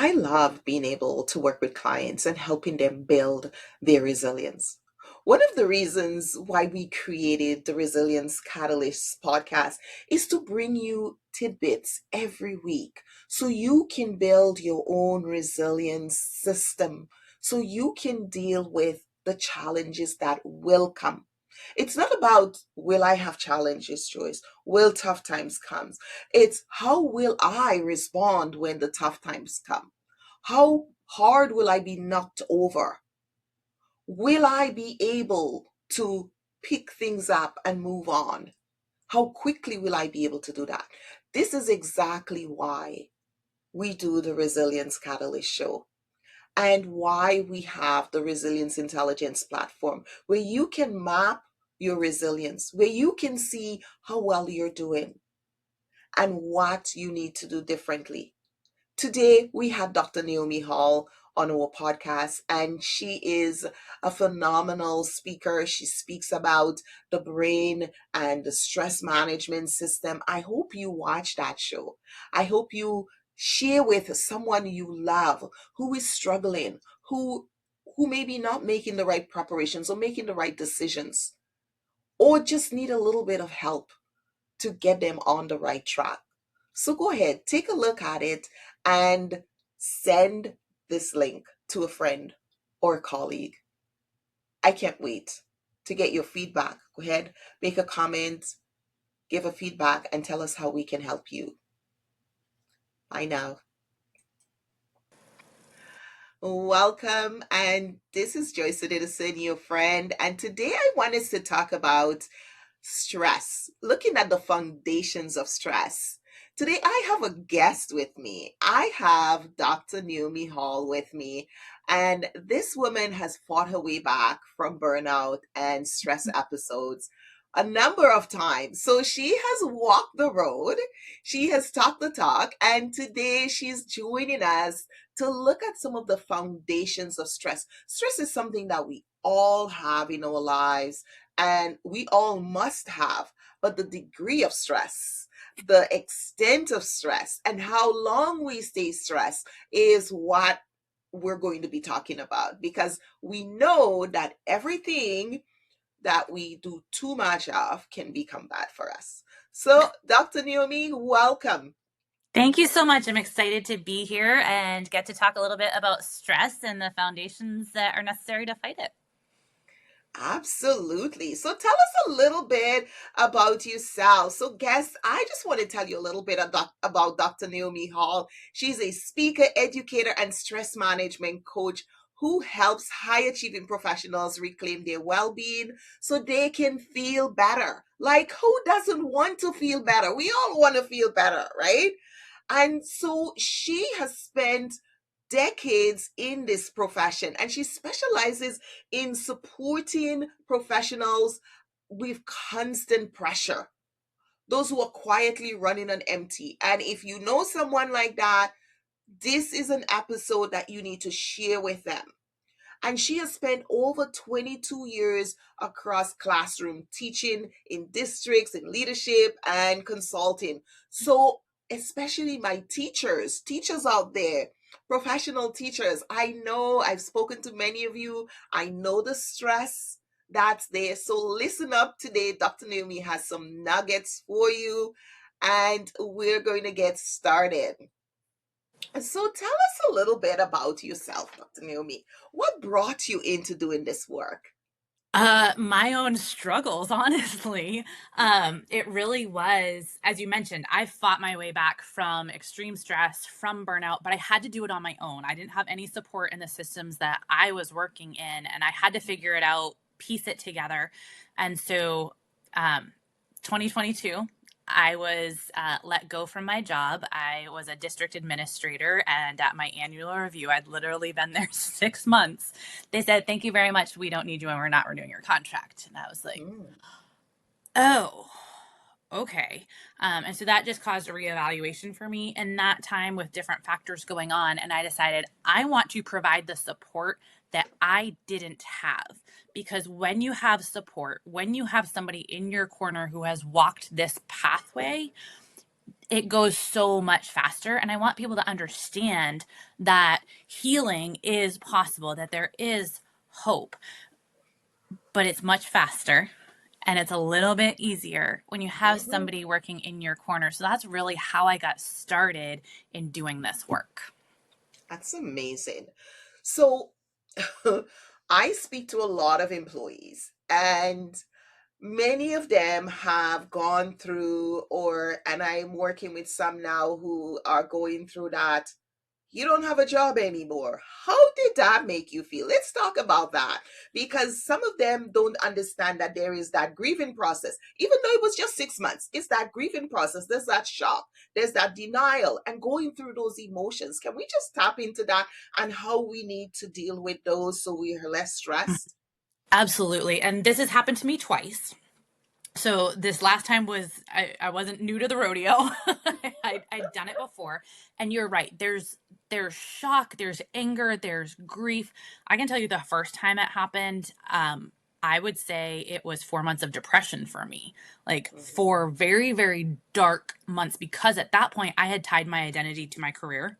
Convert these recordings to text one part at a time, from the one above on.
I love being able to work with clients and helping them build their resilience. One of the reasons why we created the Resilience Catalyst podcast is to bring you tidbits every week so you can build your own resilience system, so you can deal with the challenges that will come. It's not about will I have challenges, Joyce? Will tough times come? It's how will I respond when the tough times come? How hard will I be knocked over? Will I be able to pick things up and move on? How quickly will I be able to do that? This is exactly why we do the Resilience Catalyst show and why we have the Resilience Intelligence platform where you can map your resilience, where you can see how well you're doing and what you need to do differently. Today, we had Dr. Naomi Hall on our podcast, and she is a phenomenal speaker. She speaks about the brain and the stress management system. I hope you watch that show. I hope you share with someone you love who is struggling, who may be not making the right preparations or making the right decisions, or just need a little bit of help to get them on the right track. So go ahead, take a look at it and send this link to a friend or a colleague. I can't wait to get your feedback. Go ahead, make a comment, give a feedback, and tell us how we can help you. Bye now. Welcome, and this is Joyce Odidison, your friend. And today I want us to talk about stress, looking at the foundations of stress. Today, I have a guest with me. I have Dr. Naomi Hall with me, and this woman has fought her way back from burnout and stress episodes a number of times. So she has walked the road, she has talked the talk, and today she's joining us to look at some of the foundations of stress. Stress is something that we all have in our lives and we all must have, but the degree of stress, the extent of stress, and how long we stay stressed is what we're going to be talking about because we know that everything that we do too much of can become bad for us. So, Dr. Naomi, welcome. Thank you so much. I'm excited to be here and get to talk a little bit about stress and the foundations that are necessary to fight it. Absolutely. So tell us a little bit about yourself. So, guests, I just want to tell you a little bit about Dr. Naomi Hall. She's a speaker, educator, and stress management coach who helps high achieving professionals reclaim their well being so they can feel better. Like, who doesn't want to feel better? We all want to feel better, right? And so she has spent decades in this profession and she specializes in supporting professionals with constant pressure, those who are quietly running on empty. And if you know someone like that, this is an episode that you need to share with them. And she has spent over 22 years across classroom teaching in districts, in leadership and consulting. So, especially my teachers out there, professional teachers, I know I've spoken to many of you. I know the stress that's there. So, listen up today. Dr. Naomi has some nuggets for you, and we're going to get started. So tell us a little bit about yourself, Dr. Naomi. What brought you into doing this work? My own struggles, honestly. It really was, as you mentioned, I fought my way back from extreme stress, from burnout, but I had to do it on my own. I didn't have any support in the systems that I was working in, and I had to figure it out, piece it together. And so, um, 2022, I was let go from my job. I was a district administrator, and at my annual review, I'd literally been there 6 months. They said, "Thank you very much. We don't need you, and we're not renewing your contract." And I was like, Mm, "Oh, okay." And so that just caused a reevaluation for me in that time with different factors going on. And I decided I want to provide the support that I didn't have. Because when you have support, when you have somebody in your corner who has walked this pathway, it goes so much faster. And I want people to understand that healing is possible, that there is hope, but it's much faster and it's a little bit easier when you have Mhm. somebody working in your corner. So that's really how I got started in doing this work. That's amazing. So I speak to a lot of employees, and many of them have gone through, and I'm working with some now who are going through that. You don't have a job anymore. How did that make you feel? Let's talk about that, because some of them don't understand that there is that grieving process. Even though it was just 6 months, it's that grieving process. There's that shock, there's that denial, and going through those emotions. Can we just tap into that and how we need to deal with those so we are less stressed? Absolutely. And this has happened to me twice. So this last time was I wasn't new to the rodeo. I'd done it before. And you're right. There's shock, there's anger, there's grief. I can tell you the first time it happened, I would say it was 4 months of depression for me. Like Mhm. 4 very, very dark months, because at that point I had tied my identity to my career,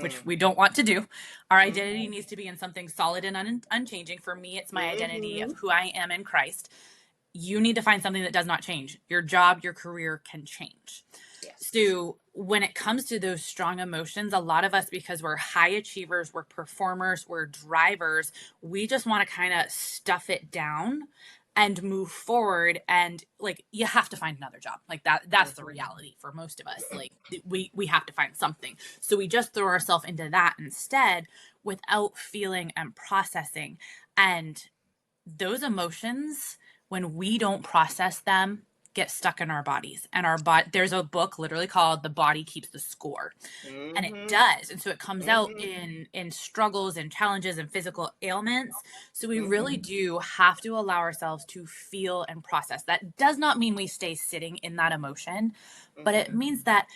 which Mm. we don't want to do. Our identity Mhm. needs to be in something solid and unchanging. For me, it's my identity of Mhm. who I am in Christ. You need to find something that does not change. Your job, your career can change. Yes. So, when it comes to those strong emotions, a lot of us, because we're high achievers, we're performers, we're drivers, we just want to kind of stuff it down and move forward. And like, you have to find another job. Like that's the Mhm. reality for most of us. Like, we have to find something. So we just throw ourselves into that instead, without feeling and processing. And those emotions, when we don't process them, get stuck in our bodies. And our body, there's a book literally called The Body Keeps the Score, and it Mhm. does. And so it comes out Mhm. in struggles and challenges and physical ailments. So we really Mhm. do have to allow ourselves to feel and process. That does not mean we stay sitting in that emotion, but it Mhm. means that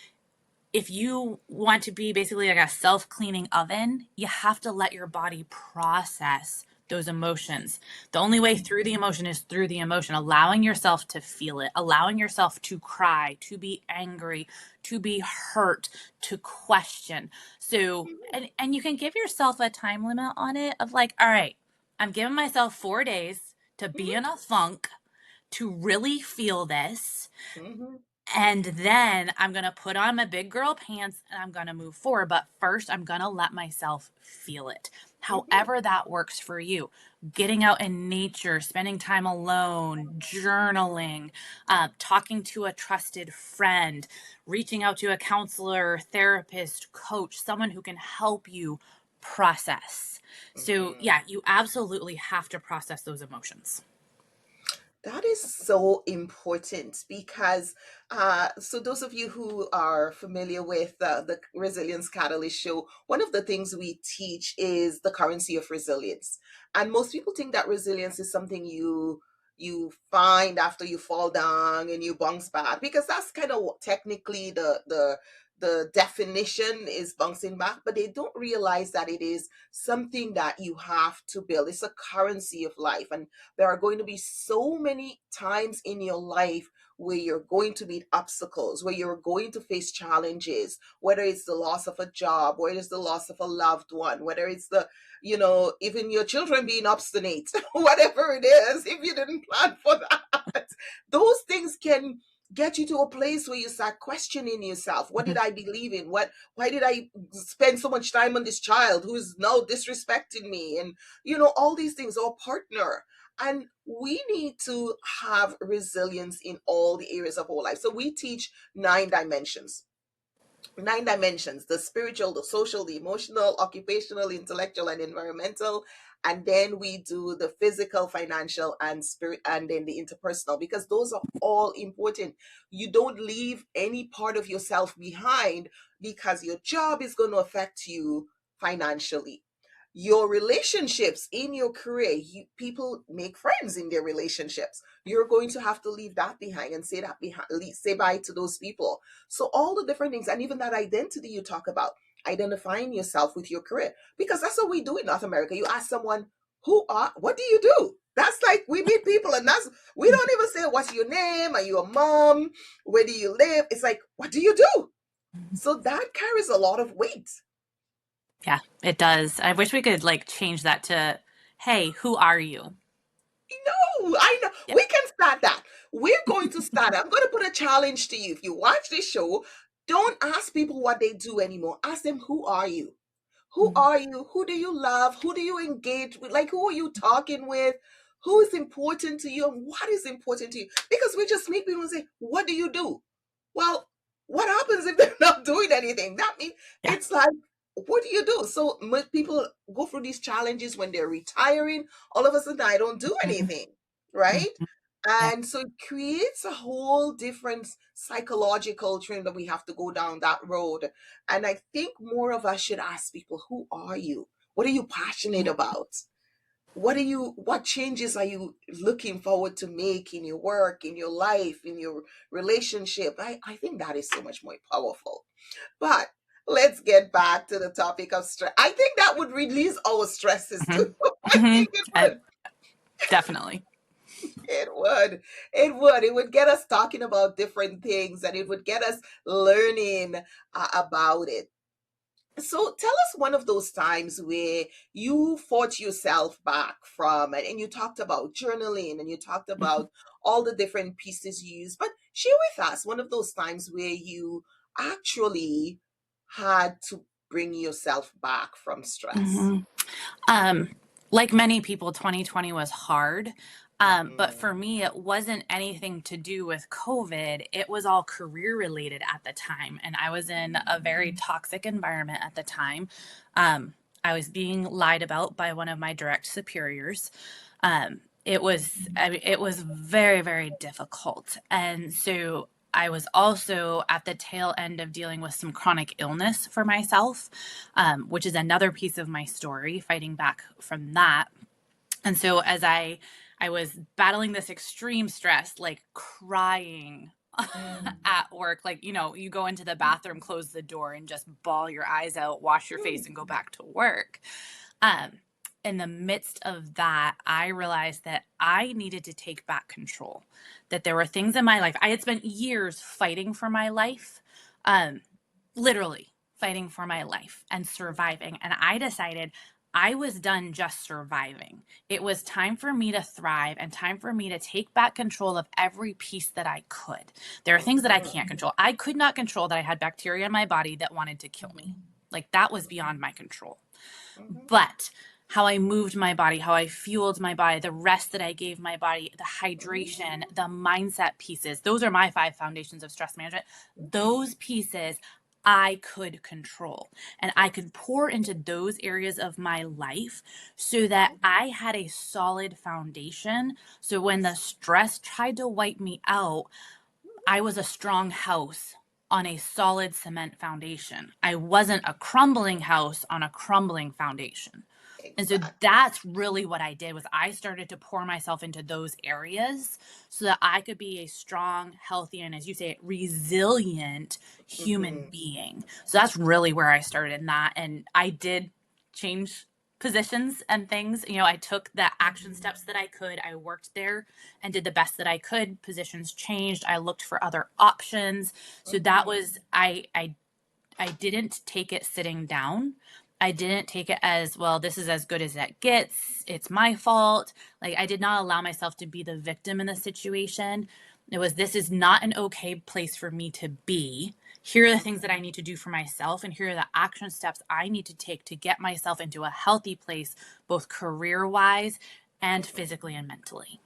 if you want to be basically like a self-cleaning oven, you have to let your body process those emotions. The only way through the emotion is through the emotion, allowing yourself to feel it, allowing yourself to cry, to be angry, to be hurt, to question. So, and you can give yourself a time limit on it of like, all right, I'm giving myself 4 days to be Mhm. in a funk, to really feel this, Mhm. and then I'm going to put on my big girl pants and I'm going to move forward. But first, I'm going to let myself feel it. Mhm. However, that works for you. Getting out in nature, spending time alone, journaling, talking to a trusted friend, reaching out to a counselor, therapist, coach, someone who can help you process. So, Mhm. yeah, you absolutely have to process those emotions. That is so important because, so those of you who are familiar with the Resilience Catalyst show, one of the things we teach is the currency of resilience. And most people think that resilience is something you find after you fall down and you bounce back, because that's kind of technically the definition is bouncing back, but they don't realize that it is something that you have to build. It's a currency of life. And there are going to be so many times in your life where you're going to meet obstacles, where you're going to face challenges, whether it's the loss of a job, whether it's the loss of a loved one, whether it's even your children being obstinate, whatever it is, if you didn't plan for that. Those things can get you to a place where you start questioning yourself. What did I believe in? Why did I spend so much time on this child who's now disrespecting me? And all these things, or partner. And we need to have resilience in all the areas of our life. So we teach 9 dimensions. 9 dimensions: the spiritual, the social, the emotional, occupational, intellectual, and environmental. And then we do the physical, financial, and spirit, and then the interpersonal, because those are all important. You don't leave any part of yourself behind, because your job is going to affect you financially. Your relationships in your career, people make friends in their relationships. You're going to have to leave that behind and say that behind, say bye to those people. So all the different things, and even that identity you talk about, identifying yourself with your career, because that's what we do in North America. You ask someone, what do you do? That's like we meet people, and we don't even say what's your name, are you a mom, where do you live? It's like, what do you do? So that carries a lot of weight. Yeah, it does. I wish we could like change that to, hey, who are you? No, I know. Yeah. We can start that. We're going to start. I'm going to put a challenge to you. If you watch this show, don't ask people what they do anymore. Ask them, who are you? Who Mhm. are you? Who do you love? Who do you engage with? Like, who are you talking with? Who is important to you? And what is important to you? Because we just meet people and say, what do you do? Well, what happens if they're not doing anything? That means Yeah. it's like, what do you do? So most people go through these challenges when they're retiring. All of a sudden, I don't do Mhm. anything, right? Mhm. Yeah. And so it creates a whole different psychological trend that we have to go down that road. And I think more of us should ask people, who are you? What are you passionate about? What changes are you looking forward to make in your work, in your life, in your relationship? I think that is so much more powerful. But let's get back to the topic of stress. I think that would release our stresses too. Mhm. I Mhm. think it I, would. definitely. It would. It would. It would get us talking about different things and it would get us learning about it. So tell us one of those times where you fought yourself back from it, and you talked about journaling and you talked Mhm. about all the different pieces you use, but share with us one of those times where you actually had to bring yourself back from stress. Mhm. Um, like many people, 2020 was hard. But Mm, for me, it wasn't anything to do with COVID. It was all career related at the time. And I was in a very toxic environment at the time. Um, I was being lied about by one of my direct superiors. It was very, very difficult. And so I was also at the tail end of dealing with some chronic illness for myself, which is another piece of my story, fighting back from that. And so I was battling this extreme stress, like crying mm, at work, like, you go into the bathroom, close the door, and just bawl your eyes out, wash your face, mm, and go back to work. Um, in the midst of that, I realized that I needed to take back control, that there were things in my life. I had spent years fighting for my life, um, literally fighting for my life and surviving. And I decided I was done just surviving. It was time for me to thrive and time for me to take back control of every piece that I could. There are things that I mhm, can't control. I could not control that I had bacteria in my body that wanted to kill me. Like that was beyond my control. mhm, But how I moved my body, how I fueled my body, the rest that I gave my body, the hydration, the mindset pieces, those are my 5 foundations of stress management. Those pieces I could control. And I could pour into those areas of my life so that I had a solid foundation. So when the stress tried to wipe me out, I was a strong house on a solid cement foundation. I wasn't a crumbling house on a crumbling foundation. And so exactly. that's really what I did was I started to pour myself into those areas so that I could be a strong, healthy, and as you say, resilient human Mhm, being. So that's really where I started in that. And I did change positions and things. I took the action steps that I could. I worked there and did the best that I could. Positions changed. I looked for other options. So that mhm, was I didn't take it sitting down. I didn't take it as, well, this is as good as that gets. It's my fault. Like, I did not allow myself to be the victim in the situation. It was, this is not an okay place for me to be. Here are the things that I need to do for myself, and here are the action steps I need to take to get myself into a healthy place, both career wise and mhm. physically and mentally.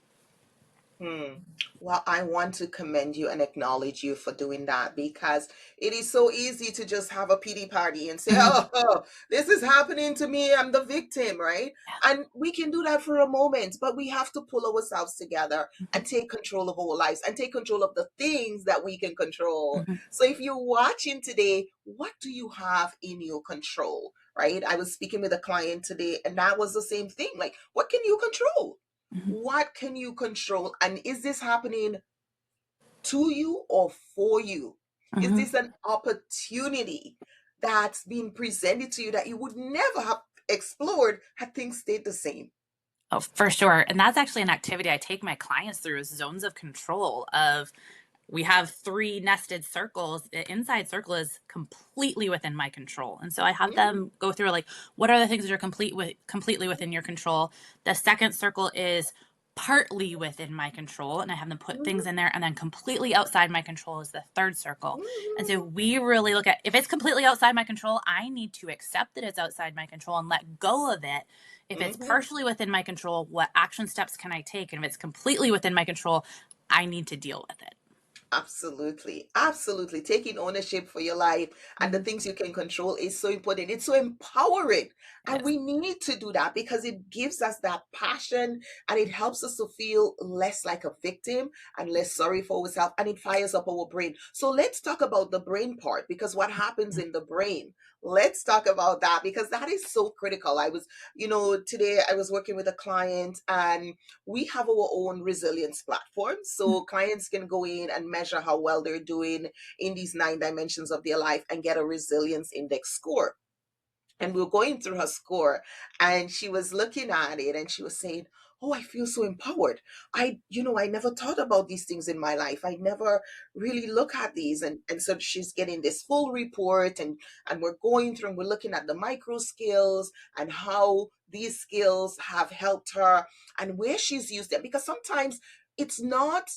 Hmm. Well, I want to commend you and acknowledge you for doing that because it is so easy to just have a pity party and say, Mhm. oh, this is happening to me. I'm the victim, right? Yeah. And we can do that for a moment, but we have to pull ourselves together Mhm. and take control of our lives and take control of the things that we can control. Mhm. So if you're watching today, what do you have in your control, right? I was speaking with a client today and that was the same thing. Like, what can you control? Mhm. What can you control? And is this happening to you or for you? Is Mhm. this an opportunity that's being presented to you that you would never have explored had things stayed the same? Oh, for sure. And that's actually an activity I take my clients through is zones of control of, we have three nested circles. The inside circle is completely within my control. And so I have Mhm, them go through like, what are the things that are completely within your control? The second circle is partly within my control. And I have them put mhm, things in there. And then completely outside my control is the third circle. And so mhm, we really look at, if it's completely outside my control, I need to accept that it's outside my control and let go of it. If it's mhm. partially within my control, what action steps can I take? And if it's completely within my control, I need to deal with it. Absolutely. Absolutely. Taking ownership for your life and the Mm-hmm. things you can control is so important. It's so empowering. It And is. we need to do that because it gives us that passion and it helps us to feel less like a victim and less sorry for ourselves and it fires up our brain. So let's talk about the brain part because what happens in the brain? Let's talk about that because that is so critical. Today I was working with a client and we have our own resilience platform. So clients can go in and measure how well they're doing in these 9 dimensions of their life and get a resilience index score. And we were going through her score and she was looking at it and she was saying, oh, I feel so empowered. I never thought about these things in my life. I never really look at these. And so she's getting this full report and we're going through and we're looking at the micro skills and how these skills have helped her and where she's used them. Because sometimes it's not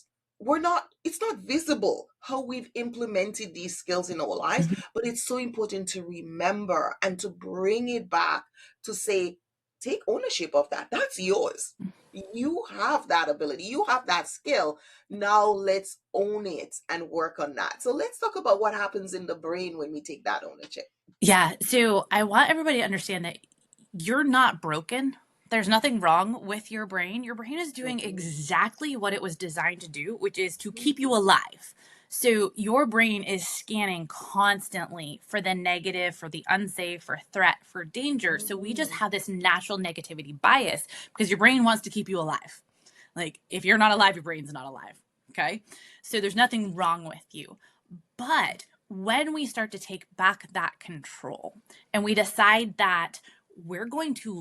it's not visible how we've implemented these skills in our lives, but it's so important to remember and to bring it back to say, take ownership of that. That's yours. You have that ability, you have that skill. Now let's own it and work on that. So let's talk about what happens in the brain when we take that ownership. Yeah. So I want everybody to understand that you're not broken. There's nothing wrong with your brain. Your brain is doing Mhm. exactly what it was designed to do, which is to keep you alive. So your brain is scanning constantly for the negative, for the unsafe, for threat, for danger. So we just Mhm. have this natural negativity bias because your brain wants to keep you alive. Like if you're not alive, your brain's not alive. Okay. So there's nothing wrong with you. But when we start to take back that control and we decide that we're going to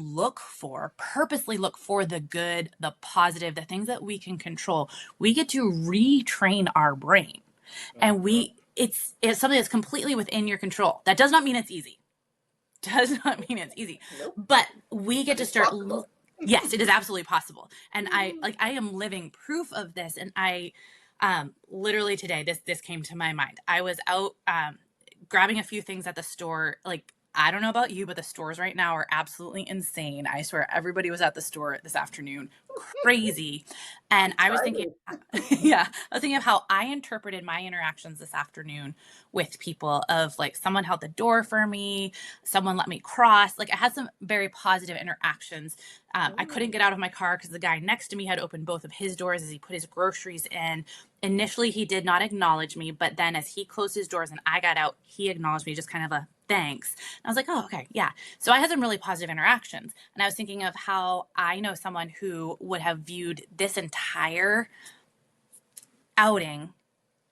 purposely look for the good, the positive, the things that we can control, we get to retrain our brain. And Mhm. it's something that's completely within your control. That does not mean it's easy. Does not mean it's easy. Nope. But we get But to it's start possible. yes, it is absolutely possible. And Mhm. I am living proof of this. And I literally today this came to my mind. I was out grabbing a few things at the store. Like I don't know about you, but the stores right now are absolutely insane. I swear everybody was at the store this afternoon. Crazy. And I was Try thinking me. yeah, I was thinking of how I interpreted my interactions this afternoon with people of like someone held the door for me, someone let me cross. Like I had some very positive interactions. I couldn't get Mhm. out of my car because the guy next to me had opened both of his doors as he put his groceries in. Initially, he did not acknowledge me, but then as he closed his doors and I got out, he acknowledged me, just kind of a thanks. And I was like, oh, okay, yeah. So I had some really positive interactions. And I was thinking of how I know someone who would have viewed this entire outing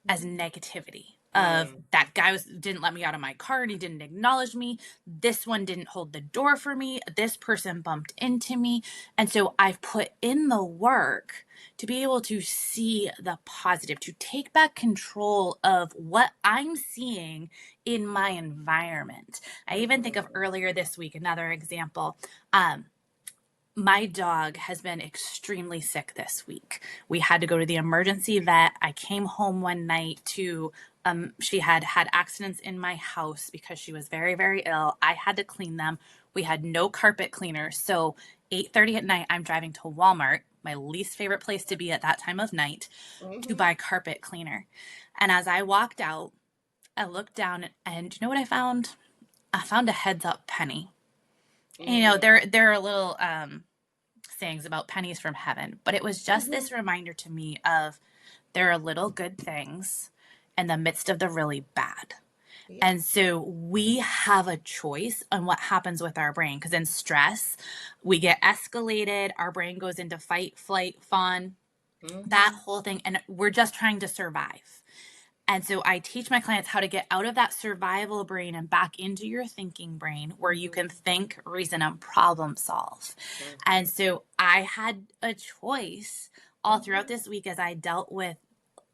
as negativity of Mm. that guy didn't let me out of my car and he didn't acknowledge me, this one didn't hold the door for me, this person bumped into me. And so I've put in the work to be able to see the positive, to take back control of what I'm seeing in my environment. I even think of Mhm. earlier this week, another example. My dog has been extremely sick this week. We had to go to the emergency vet. I came home one night to she had had accidents in my house because she was very very ill. I had to clean them. We had no carpet cleaner. So 8:30 at night I'm driving to Walmart, my least favorite place to be at that time of night, to Mhm. buy carpet cleaner. And as I walked out, I looked down and you know what I found? I found a heads up penny. And, you know, Mm. there are little sayings about pennies from heaven, but it was just Mhm. this reminder to me of there are little good things in the midst of the really bad. Yeah. And so we have a choice on what happens with our brain because in stress, we get escalated, our brain goes into fight, flight, fawn, that Mhm. whole thing, and we're just trying to survive. And so I teach my clients how to get out of that survival brain and back into your thinking brain where you Mhm. can think, reason, and problem solve. And Mhm. so I had a choice all throughout Mhm. this week as I dealt with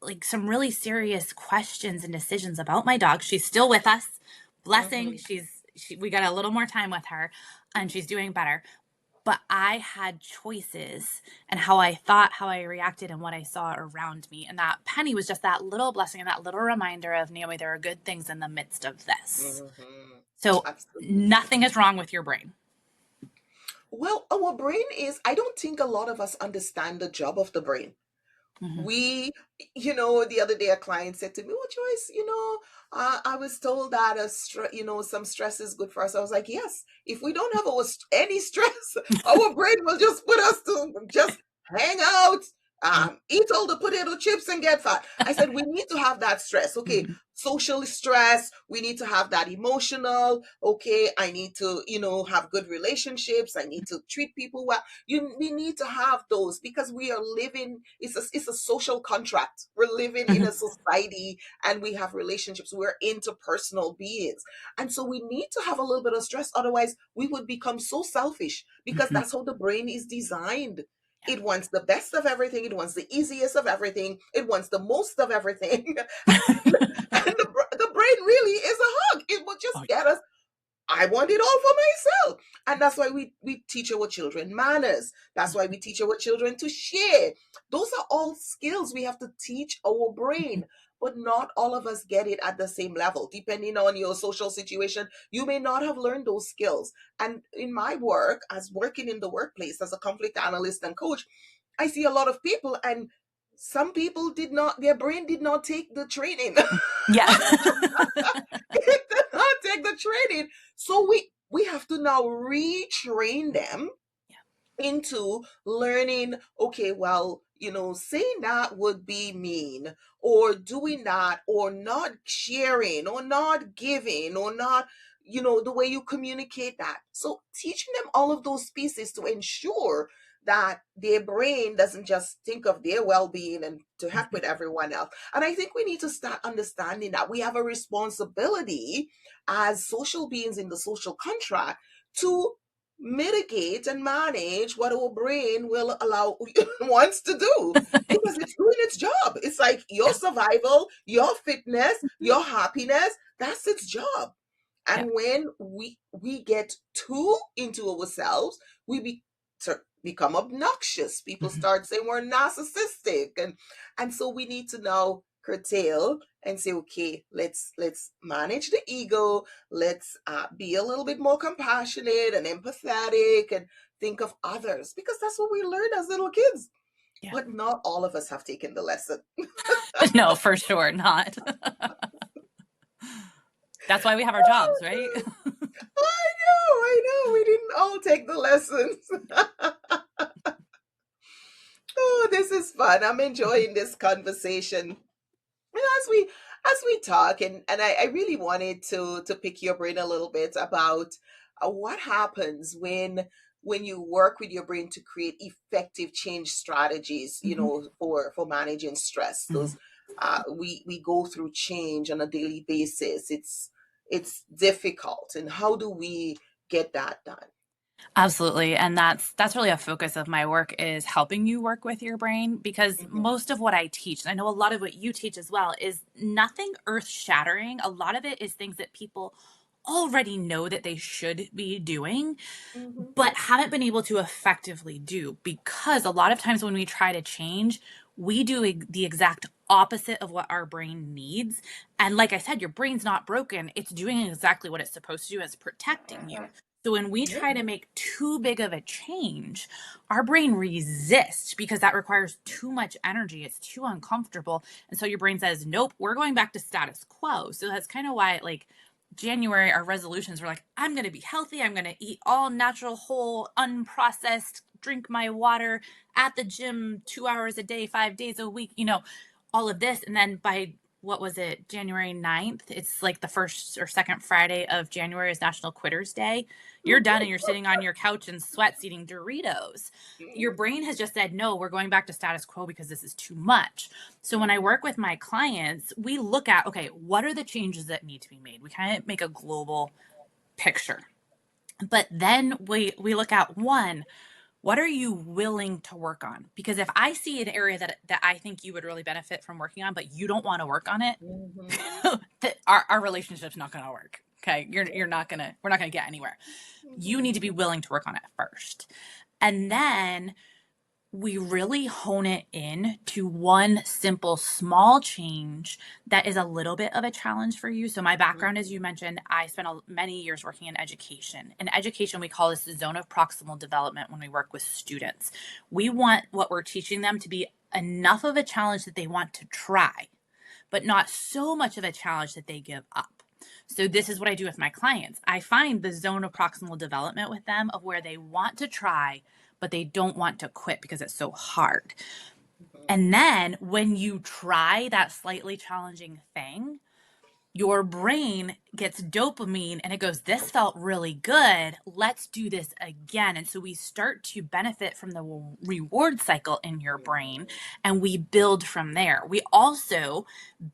like some really serious questions and decisions about my dog. She's still with us. Blessing. Mhm. We got a little more time with her and she's doing better. But I had choices and how I thought, how I reacted, and what I saw around me. And that penny was just that little blessing and that little reminder of, Naomi, there are good things in the midst of this. Mhm. So Absolutely. nothing is wrong with your brain. Well, our brain is, I don't think a lot of us understand the job of the brain. Mm-hmm. We, the other day a client said to me, "Oh, Joyce, I was told that some stress is good for us." I was like, "Yes, if we don't have any stress, our brain will just put us to just hang out, eat all the potato chips and get fat." I said, "We need to have that stress, okay? Mm-hmm. Social stress. We need to have that emotional. Okay, I need to, have good relationships. I need to treat people well. We need to have those because we are living, it's a social contract. We're living in a society and we have relationships. We're interpersonal beings, and so we need to have a little bit of stress, otherwise we would become so selfish, because Mm-hmm. that's how the brain is designed. Yeah. It wants the best of everything, it wants the easiest of everything, it wants the most of everything. And the brain really is a hug. It will Oh, just get us. I want it all for myself. And that's why we teach our children manners. That's why we teach our children to share. Those are all skills we have to teach our yeah. brain. But not all of us get it at the same level. Depending on your social situation, you may not have learned those skills. And in my work, as working in the workplace as a conflict analyst and coach, I see a lot of people, and some people did not, their brain did not take the training. Yeah. It did not take the training. So we have to now retrain them into learning, okay, well, saying that would be mean, or doing that, or not sharing, or not giving, or not, the way you communicate that. So teaching them all of those pieces to ensure that their brain doesn't just think of their well-being and to heck with everyone else. And I think we need to start understanding that we have a responsibility as social beings in the social contract to mitigate and manage what our brain will allow wants to do, because it's doing its job. It's like your Yeah. survival, your fitness, your happiness, that's its job. Yeah. And when we get too into ourselves, we become obnoxious. People Mhm. start saying we're narcissistic, and so we need to now curtail and say, okay, let's manage the ego. Let's be a little bit more compassionate and empathetic and think of others, because that's what we learned as little kids. Yeah. But not all of us have taken the lesson. No, for sure not. That's why we have our jobs, right? I know, we didn't all take the lessons. Oh, this is fun. I'm enjoying this conversation. As we talk, and I really wanted to pick your brain a little bit about what happens when you work with your brain to create effective change strategies, Mhm. for managing stress. Mhm. Those we go through change on a daily basis. It's difficult, and how do we get that done? Absolutely. And that's really a focus of my work, is helping you work with your brain, because Hmm. most of what I teach, and I know a lot of what you teach as well, is nothing earth-shattering. A lot of it is things that people already know that they should be doing, Hmm. but haven't been able to effectively do, because a lot of times when we try to change, we do the exact opposite of what our brain needs. And like I said, your brain's not broken. It's doing exactly what it's supposed to do. It's protecting you. So when we Yeah. try to make too big of a change, our brain resists because that requires too much energy. It's too uncomfortable. And so your brain says, nope, we're going back to status quo. So that's kind of why, like, January, our resolutions were like, I'm going to be healthy. I'm going to eat all natural, whole, unprocessed, drink my water, at the gym 2 hours a day, 5 days a week, all of this. And then by, what was it, January 9th? It's like the first or second Friday of January is National Quitters Day. You're done and you're sitting on your couch in sweats eating Doritos. Your brain has just said, no, we're going back to status quo because this is too much. So when I Hmm. work with my clients, we look at, okay, what are the changes that need to be made? We kind of make a global picture. But then we look at, one, What are you willing to work on? Because if I see an area that I think you would really benefit from working on, but you don't want to work on it, Mhm. that our relationship's not going to work. Okay, you're not gonna we're not gonna get anywhere. You need to be Mhm. willing to work on it first, and then we really hone it in to one simple small change that is a little bit of a challenge for you. So my background, as you mentioned, I spent many years working in education. In education, we call this the zone of proximal development when we work with students. We want what we're teaching them to be enough of a challenge that they want to try, but not so much of a challenge that they give up. So this is what I do with my clients. I find the zone of proximal development with them of where they want to try, but they don't want to quit because it's so hard. Mhm. And then when you try that slightly challenging thing, your brain gets dopamine and it goes, this felt really good. Let's do this again. And so we start to benefit from the reward cycle in your brain Mhm. and we build from there. We also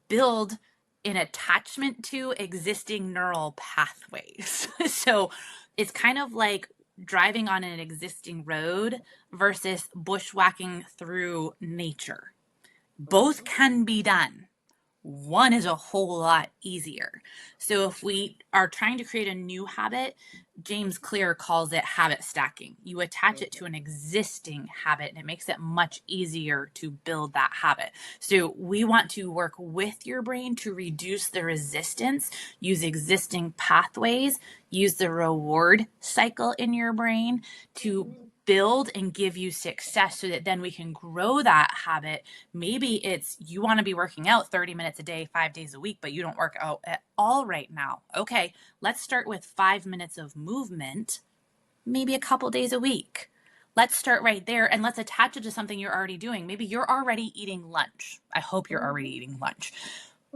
build an attachment to existing neural pathways. So it's kind of like driving on an existing road versus bushwhacking through nature. Both Mhm. can be done. One is a whole lot easier. So if we are trying to create a new habit, James Clear calls it habit stacking. You attach it to an existing habit and it makes it much easier to build that habit. So we want to work with your brain to reduce the resistance, use existing pathways, use the reward cycle in your brain to Mhm. build and give you success so that then we can grow that habit. Maybe it's you want to be working out 30 minutes a day, 5 days a week, but you don't work out at all right now. Okay, let's start with 5 minutes of movement, maybe a couple days a week. Let's start right there and let's attach it to something you're already doing. Maybe you're already eating lunch. I hope you're already Mhm. eating lunch.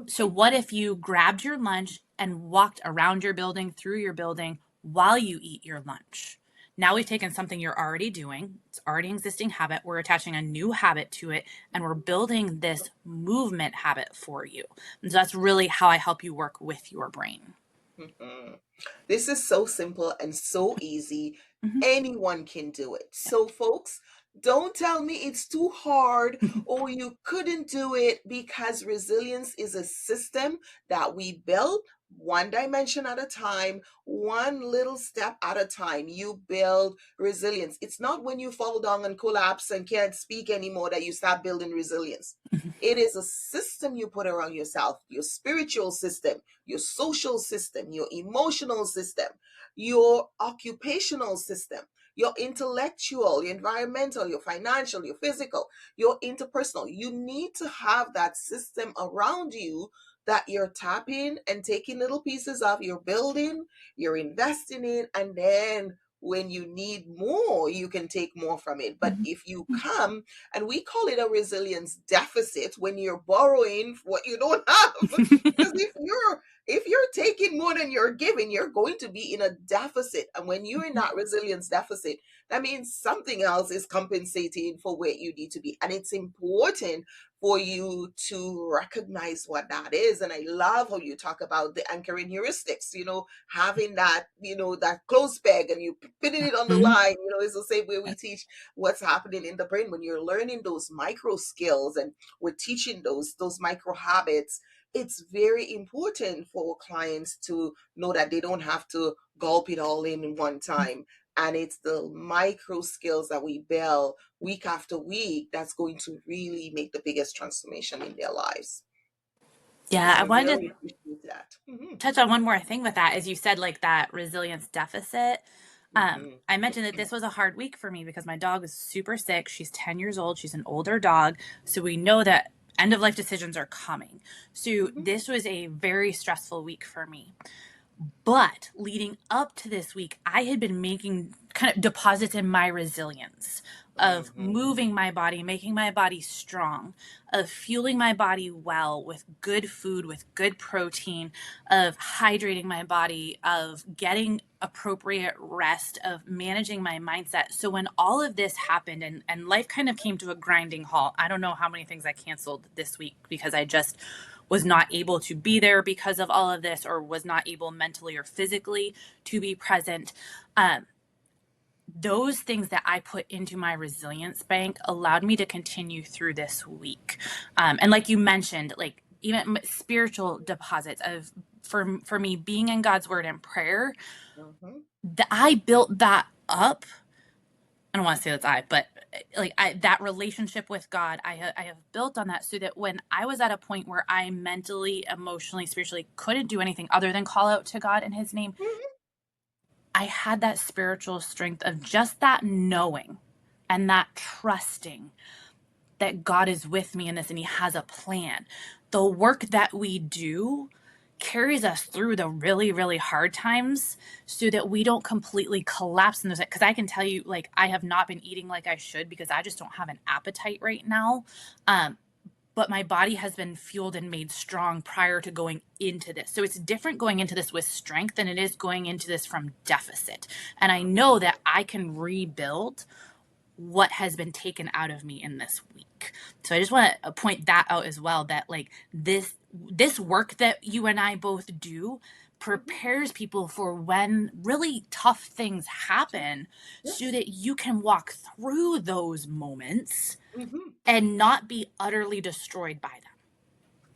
So, what if you grabbed your lunch and walked around your building, through your building while you eat your lunch? Now we've taken something you're already doing, it's already an existing habit, we're attaching a new habit to it, and we're building this movement habit for you. And so that's really how I help you work with your brain. Mhm. This is so simple and so easy. Mhm. Anyone can do it. So, folks, don't tell me it's too hard or you couldn't do it, because resilience is a system that we build one dimension at a time, one little step at a time. You build resilience. It's not when you fall down and collapse and can't speak anymore that you start building resilience. It is a system you put around yourself, your spiritual system, your social system, your emotional system, your occupational system, your intellectual, your environmental, your financial, your physical, your interpersonal. You need to have that system around you that you're tapping and taking little pieces of, you're building, you're investing in, and then when you need more, you can take more from it. But Mhm. if you come, and we call it a resilience deficit, when you're borrowing what you don't have, because if you're taking more than you're giving, you're going to be in a deficit. And when you're in that resilience deficit, that means something else is compensating for where you need to be. And it's important for you to recognize what that is. And I love how you talk about the anchoring heuristics, having that, that close peg and you putting it on the Mhm. line, it's the same way we teach what's happening in the brain when you're learning those micro skills, and we're teaching those micro habits. It's very important for clients to know that they don't have to gulp it all in one time. And it's the micro skills that we build week after week that's going to really make the biggest transformation in their lives. Yeah, So I I wanted really to appreciate that. touch on one more thing with that. As you said, like that resilience deficit. Hmm. I mentioned that this was a hard week for me because my dog is super sick. She's 10 years old. She's an older dog. So we know that end of life decisions are coming. So Hmm. this was a very stressful week for me. But leading up to this week, I had been making kind of deposits in my resilience of Hmm. moving my body, making my body strong, of fueling my body well with good food, with good protein, of hydrating my body, of getting appropriate rest, of managing my mindset. So when all of this happened and life kind of came to a grinding halt, I don't know how many things I canceled this week because I just was not able to be there because of all of this or was not able mentally or physically to be present. Um, those things that I put into my resilience bank allowed me to continue through this week. And like you mentioned, like even spiritual deposits of for me being in God's word and prayer, Mm-hmm. I built that up. I don't want to say that's but that relationship with God, I have built on that so that when I was at a point where I mentally, emotionally, spiritually couldn't do anything other than call out to God in His name, Mm-hmm. I had that spiritual strength of just that knowing and that trusting that God is with me in this and He has a plan. The work that we do carries us through the really, really hard times so that we don't completely collapse in those. Because I can tell you, like, I have not been eating like I should because I just don't have an appetite right now. But my body has been fueled and made strong prior to going into this. So it's different going into this with strength than it is going into this from deficit. And I know that I can rebuild what has been taken out of me in this week. So I just want to point that out as well, that like this work that you and I both do Mm-hmm. prepares people for when really tough things happen so Yes. that you can walk through those moments Mm-hmm. and not be utterly destroyed by them.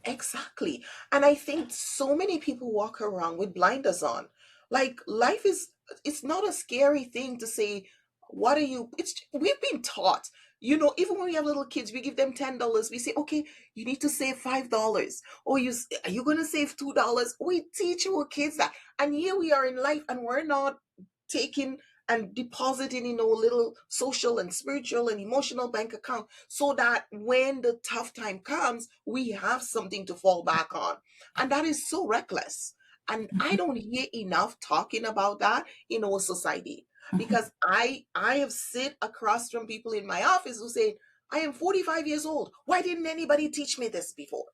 Exactly. And I think so many people walk around with blinders on. Like life is, it's not a scary thing to say, what are you, it's, we've been taught, even when we have little kids, we give them $10. We say, okay, you need to save $5. Or are you going to save $2? We teach our kids that. And here we are in life and we're not taking and depositing in our little social and spiritual and emotional bank account so that when the tough time comes, we have something to fall back on. And that is so reckless. And I don't hear enough talking about that in our society Mhm. because I have sit across from people in my office who say, I am 45 years old. Why didn't anybody teach me this before?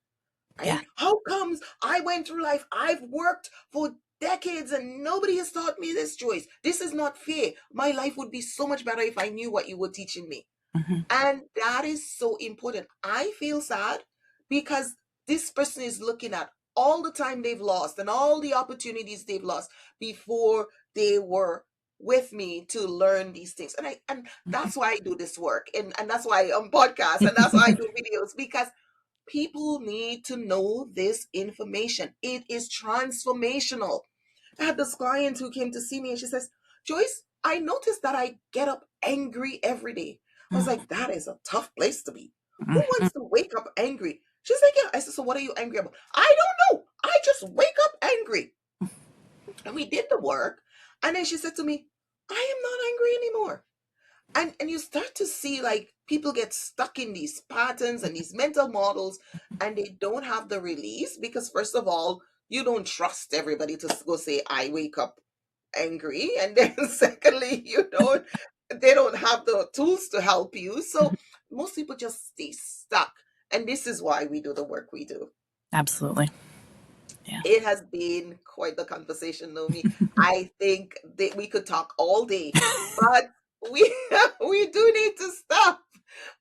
Yeah. Right? How comes I went through life? I've worked for decades and nobody has taught me this, Joyce. This is not fair. My life would be so much better if I knew what you were teaching me. Mhm. And that is so important. I feel sad because this person is looking at all the time they've lost and all the opportunities they've lost before they were with me to learn these things. And that's why I do this work. And that's why I'm podcast and that's why I do videos because people need to know this information. It is transformational. I had this client who came to see me and she says, Joyce, I noticed that I get up angry every day. I was like, that is a tough place to be. Who Mhm. wants to wake up angry? She's like, yeah. I said, so what are you angry about? I don't know. I just wake up angry. And we did the work. And then she said to me, I am not angry anymore. And you start to see like people get stuck in these patterns and these mental models and they don't have the release because first of all you don't trust everybody to go say I wake up angry, and then secondly they don't have the tools to help you, so most people just stay stuck. And this is why we do the work we do. Absolutely. Yeah. It has been quite the conversation, Nomi. I think that we could talk all day, but we we do need to stop.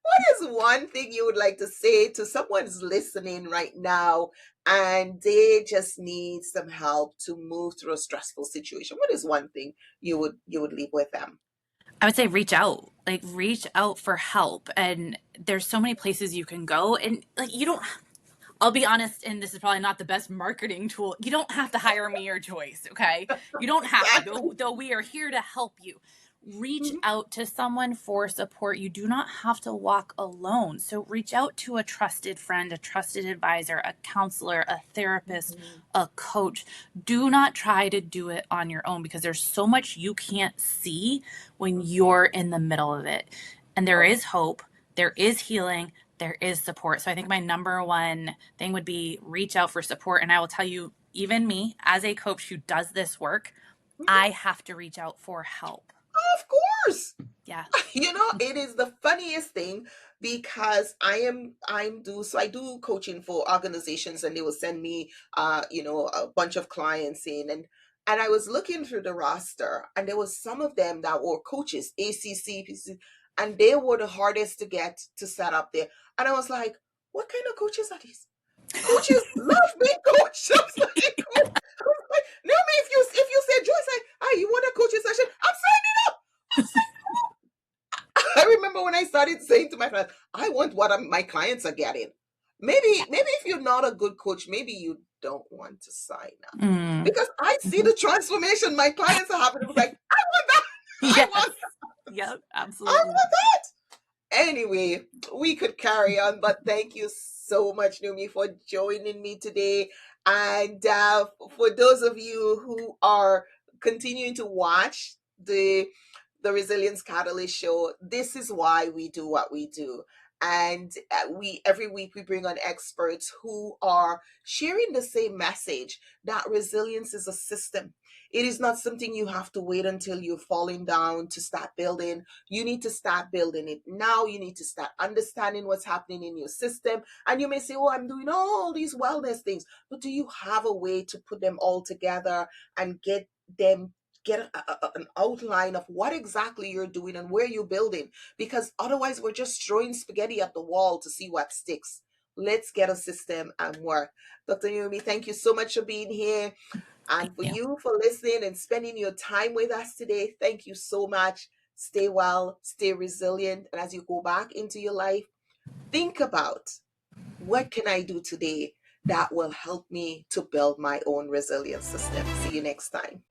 What is one thing you would like to say to someone's listening right now and they just need some help to move through a stressful situation? What is one thing you would leave with them? I would say reach out. Like reach out for help. And there's so many places you can go. And like you don't I'll be honest, and this is probably not the best marketing tool. You don't have to hire me or Joyce, okay? You don't have to, Exactly. though we are here to help you. Reach Mhm. out to someone for support. You do not have to walk alone. So reach out to a trusted friend, a trusted advisor, a counselor, a therapist, Mhm. a coach. Do not try to do it on your own because there's so much you can't see when Mhm. you're in the middle of it. And there Oh. is hope, there is healing, there is support. So I think my number one thing would be reach out for support. And I will tell you, even me as a coach who does this work, I Mhm. have to reach out for help. Of course. Yeah. It is the funniest thing because I do coaching for organizations and they will send me a bunch of clients in, and I was looking through the roster and there was some of them that were coaches, ACC, and they were the hardest to get to set up there. And I was like, what kind of coaches are these? Coaches love being coached. I was like, I was like, no, me if you say Joyce, you want a coaching session? I'm signing up. remember when I started saying to my friends, I want what my clients are getting. Maybe if you're not a good coach, maybe you don't want to sign up. Mm. Because I see Mhm. the transformation my clients are having. It was like, I want that. I want Yes. Yep, I absolutely. want that. Anyway, we could carry on, but thank you so much, Numi, for joining me today. And for those of you who are continuing to watch the Resilience Catalyst show, this is why we do what we do. And we every week we bring on experts who are sharing the same message that resilience is a system. It is not something you have to wait until you're falling down to start building. You need to start building it now. You need to start understanding what's happening in your system. And you may say, oh, I'm doing all these wellness things, but do you have a way to put them all together and them get an outline of what exactly you're doing and where you're building? Because otherwise we're just throwing spaghetti at the wall to see what sticks. Let's get a system and work. Dr. Yumi, thank you so much for being here. Thank And for you. you for listening and spending your time with us today, thank you so much. Stay well, stay resilient. And as you go back into your life, think about, what can I do today that will help me to build my own resilience system? See you next time.